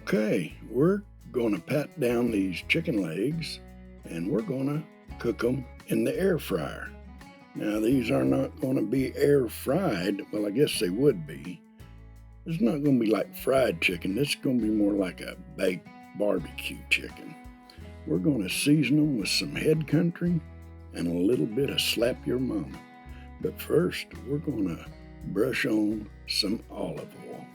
Okay, we're going to pat down these chicken legs and we're going to cook them in the air fryer. Now these are not going to be air fried. Well, I guess they would be. It's not going to be like fried chicken. This is going to be more like a baked barbecue chicken. We're going to season them with some head country and a little bit of slap your mama. But first, we're going to brush on some olive oil.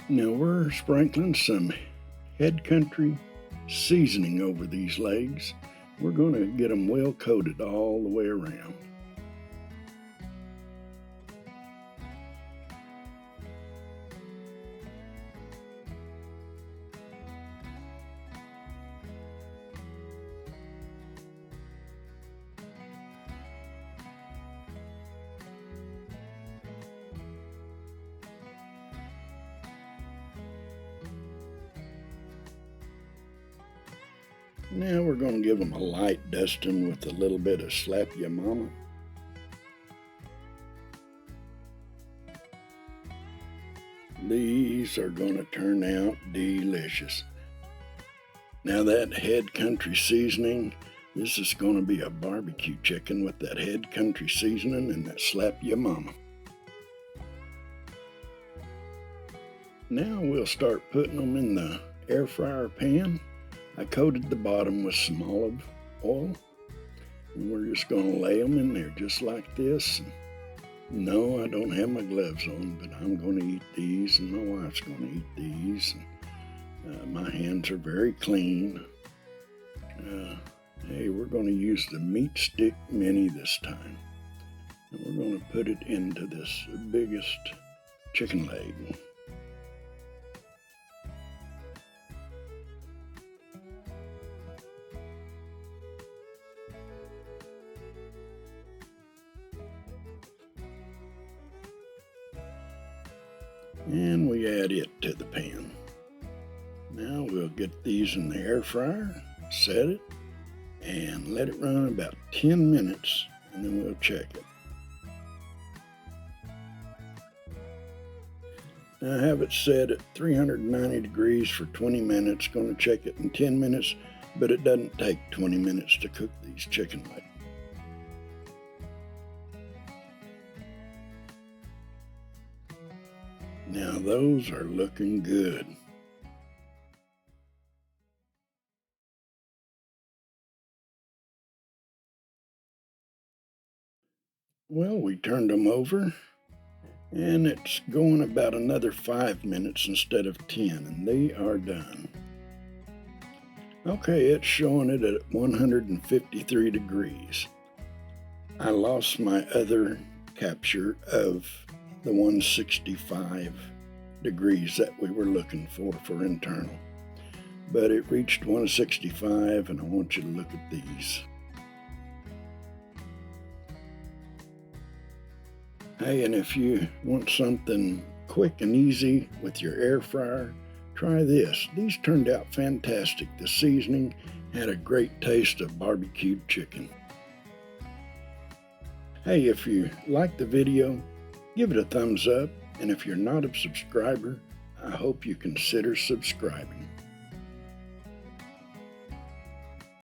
Now we're sprinkling some head country seasoning over these legs. We're going to get them well coated all the way around. Now we're going to give them a light dusting with a little bit of slap ya mama. These are going to turn out delicious. Now that head country seasoning, this is going to be a barbecue chicken with that head country seasoning and that slap ya mama. Now we'll start putting them in the air fryer pan. I coated the bottom with some olive oil, and we're just going to lay them in there just like this. No, I don't have my gloves on, but I'm going to eat these, and my wife's going to eat these. My hands are very clean. Hey, we're going to use the MeaStick Mini this time, and we're going to put it into this biggest chicken leg. And we add it to the pan. Now we'll get these in the air fryer, set it, and let it run about 10 minutes, and then we'll check it. Now I have it set at 390 degrees for 20 minutes. Going to check it in 10 minutes, but it doesn't take 20 minutes to cook these chicken legs. Now those are looking good. Well, we turned them over, and it's going about another 5 minutes instead of 10, and they are done. Okay, it's showing it at 153 degrees. I lost my other capture of the 165 degrees that we were looking for internal. But it reached 165, and I want you to look at these. Hey, and if you want something quick and easy with your air fryer, try this. These turned out fantastic. The seasoning had a great taste of barbecued chicken. Hey, if you like the video, give it a thumbs up, and if you're not a subscriber, I hope you consider subscribing.